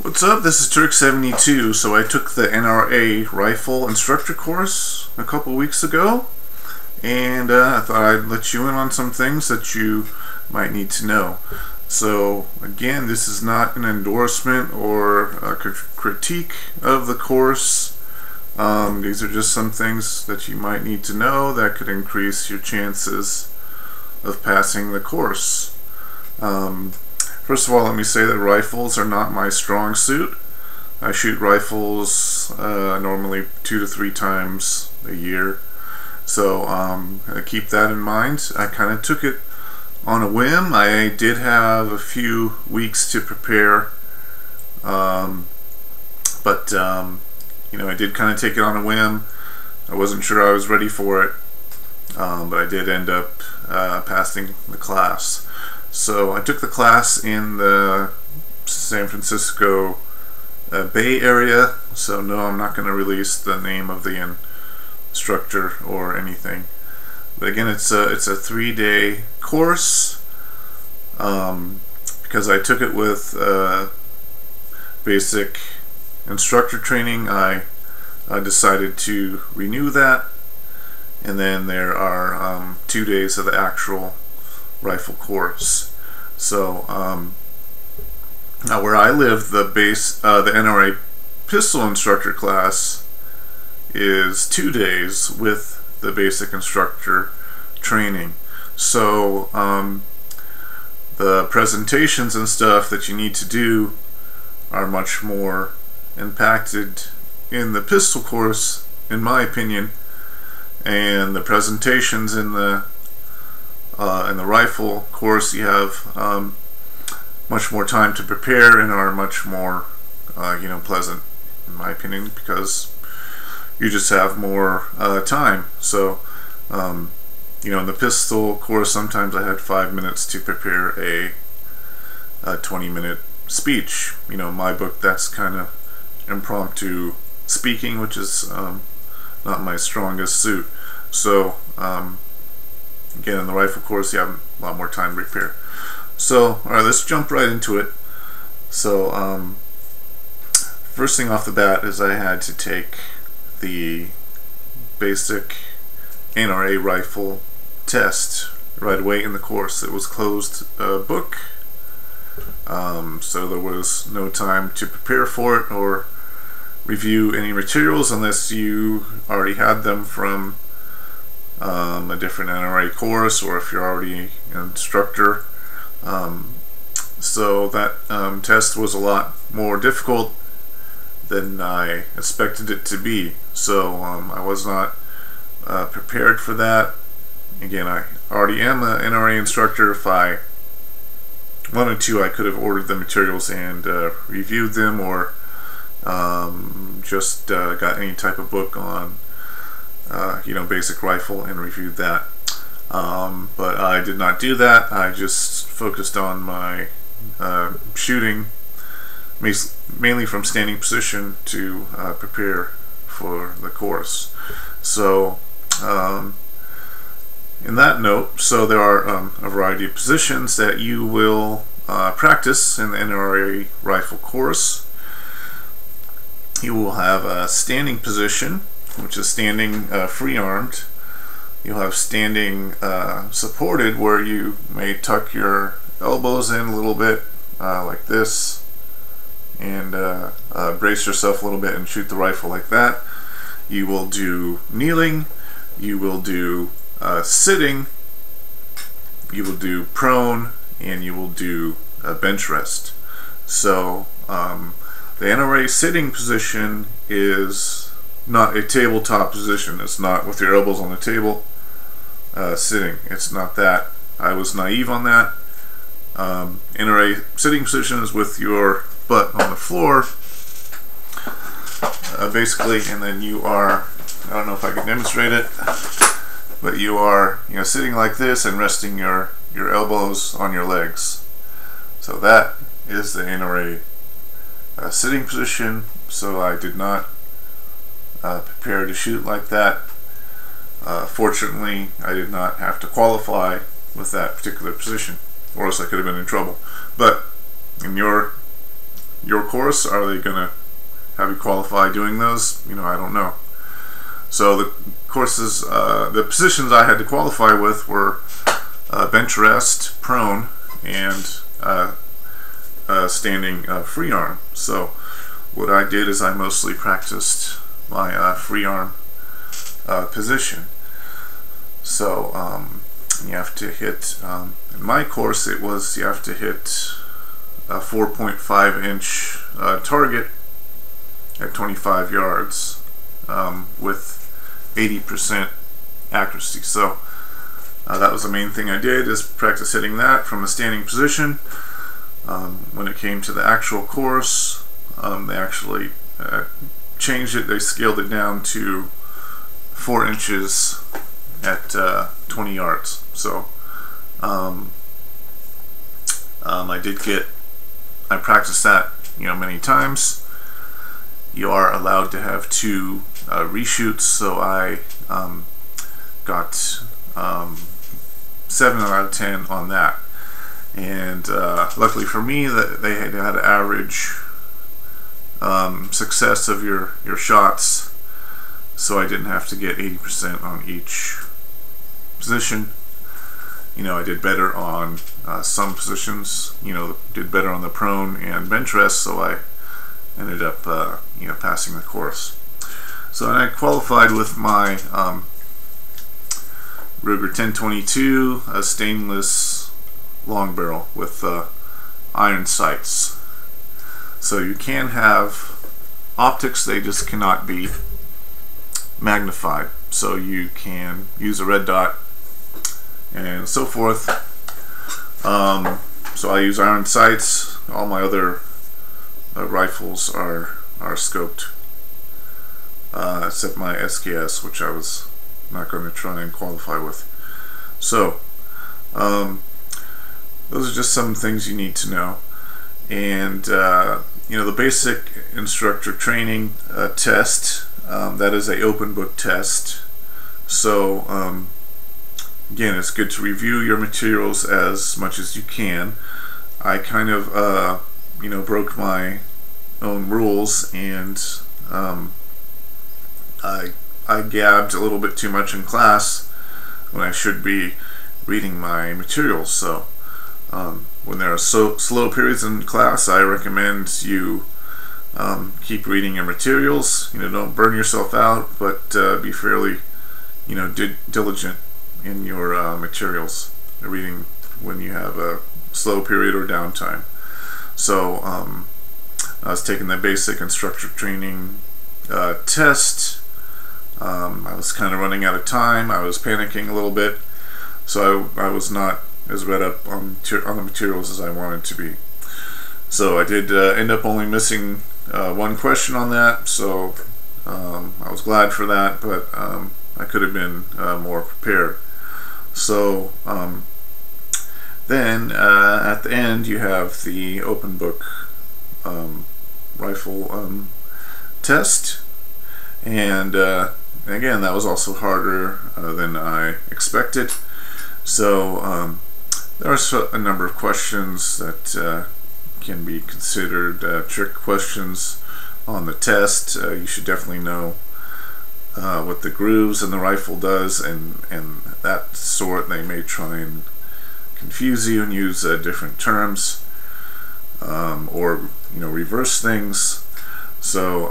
What's up? This is Turk72. So I took the NRA rifle instructor course a couple weeks ago, and I thought I'd let you in on some things that you might need to know. So again, this is not an endorsement or a critique of the course. These are just some things that you might need to know that could increase your chances of passing the course. First of all, let me say that rifles are not my strong suit. I shoot rifles normally 2 to 3 times a year, so keep that in mind. I kind of took it on a whim. I did have a few weeks to prepare, but you know, I did kind of take it on a whim. I wasn't sure I was ready for it, but I did end up passing the class. So I took the class in the San Francisco Bay Area, so no, I'm not going to release the name of the instructor or anything. But again, it's a 3-day course. Because I took it with basic instructor training, I decided to renew that, and then there are 2 days of the actual rifle course. So now where I live, the NRA pistol instructor class is 2 days with the basic instructor training. So the presentations and stuff that you need to do are much more impacted in the pistol course, in my opinion, and the presentations in the rifle course, you have much more time to prepare and are much more pleasant, in my opinion, because you just have more time. So in the pistol course, sometimes I had 5 minutes to prepare a 20-minute speech. My book, that's kind of impromptu speaking, which is not my strongest suit. So again, in the rifle course, you have a lot more time to prepare. So, alright, let's jump right into it. So, first thing off the bat is I had to take the basic NRA rifle test right away in the course. It was closed book, so there was no time to prepare for it or review any materials unless you already had them from a different NRA course, or if you're already an instructor. So that test was a lot more difficult than I expected it to be. So I was not prepared for that. Again, I already am an NRA instructor. If I wanted to, I could have ordered the materials and reviewed them, or just got any type of book on basic rifle and reviewed that. But I did not do that. I just focused on my shooting, mainly from standing position, to prepare for the course. So in that note, so there are a variety of positions that you will practice in the NRA rifle course. You will have a standing position, which is standing free-armed. You'll have standing supported, where you may tuck your elbows in a little bit, like this, and brace yourself a little bit and shoot the rifle like that. You will do kneeling, you will do sitting, you will do prone, and you will do bench rest. So the NRA sitting position is not a tabletop position. It's not with your elbows on the table sitting. It's not that. I was naive on that. NRA sitting position is with your butt on the floor, basically, and then you are, I don't know if I can demonstrate it, but you are sitting like this and resting your elbows on your legs. So that is the NRA sitting position. So I did not prepare to shoot like that. Fortunately, I did not have to qualify with that particular position, or else I could have been in trouble. But in your your course? Are they going to have you qualify doing those? I don't know. So the courses, the positions I had to qualify with were bench rest, prone, and standing free arm. So what I did is I mostly practiced my free arm position. So you have to hit, in my course you have to hit a 4.5-inch target at 25 yards with 80% accuracy. So that was the main thing I did, is practice hitting that from a standing position. When it came to the actual course, they actually changed it. They scaled it down to 4 inches at 20 yards. So I practiced that many times. You are allowed to have 2 reshoots, so I got 7 out of 10 on that. And luckily for me, that they had average success of your shots, so I didn't have to get 80% on each position. I did better on some positions, did better on the prone and bench rest, so I ended up passing the course. So I qualified with my Ruger 1022, a stainless long barrel with iron sights. So you can have optics, they just cannot be magnified. So you can use a red dot and so forth. So I use iron sights. All my other rifles are scoped, except my SKS, which I was not going to try and qualify with. So those are just some things you need to know. And the basic instructor training test, that is a open book test. So again, it's good to review your materials as much as you can. I kind of broke my own rules, and I gabbed a little bit too much in class when I should be reading my materials. So when there are slow periods in class, I recommend you keep reading your materials. Don't burn yourself out, but be fairly diligent in your materials, reading when you have a slow period or downtime. So I was taking the basic instructor training test. I was kind of running out of time. I was panicking a little bit, so I was not as read up on the materials as I wanted to be. So I did end up only missing 1 question on that, so I was glad for that, but I could have been more prepared. So then at the end you have the open book rifle test, and again, that was also harder than I expected. So there are a number of questions that can be considered trick questions on the test. You should definitely know what the grooves in the rifle does and that sort. They may try and confuse you and use different terms, or reverse things. So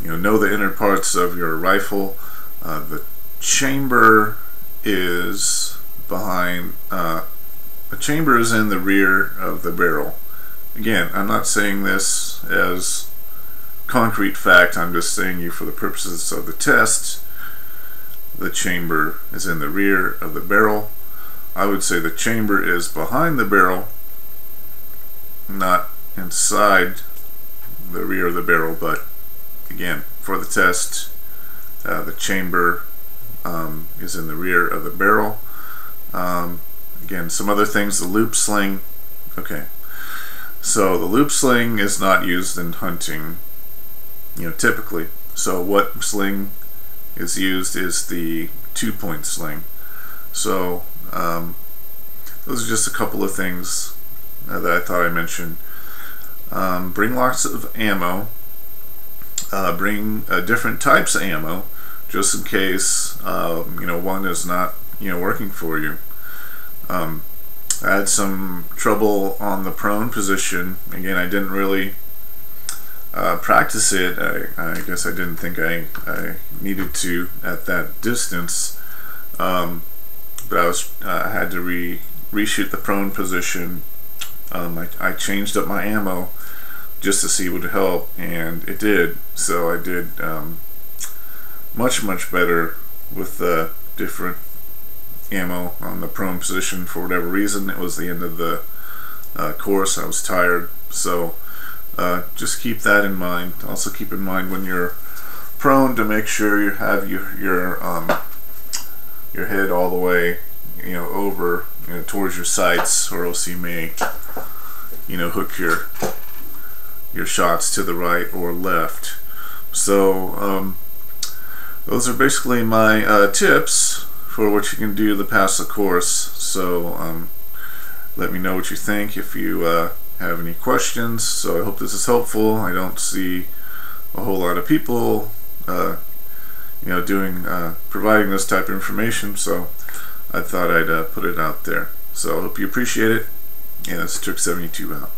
know the inner parts of your rifle. The chamber is behind. The chamber is in the rear of the barrel. Again, I'm not saying this as concrete fact. I'm just saying you for the purposes of the test. The chamber is in the rear of the barrel. I would say the chamber is behind the barrel, not inside the rear of the barrel, but again, for the test, the chamber is in the rear of the barrel. Again, some other things, the loop sling. Okay, so the loop sling is not used in hunting, typically. So what sling is used is the 2-point sling. So those are just a couple of things that I thought I mentioned. bring lots of ammo, bring different types of ammo, just in case one is not working for you. I had some trouble on the prone position. Again, I didn't really practice it. I guess I didn't think I needed to at that distance, but I had to reshoot the prone position. I changed up my ammo just to see what would help, and it did. So I did much better with the different ammo on the prone position. For whatever reason, it was the end of the course. I was tired, so just keep that in mind. Also keep in mind when you're prone to make sure you have your head all the way over towards your sights, or else you may hook your shots to the right or left. So those are basically my tips for what you can do to pass the course. So let me know what you think if you have any questions. So I hope this is helpful. I don't see a whole lot of people providing this type of information, so I thought I'd put it out there. So I hope you appreciate it. Yeah, this is Trick 72 out.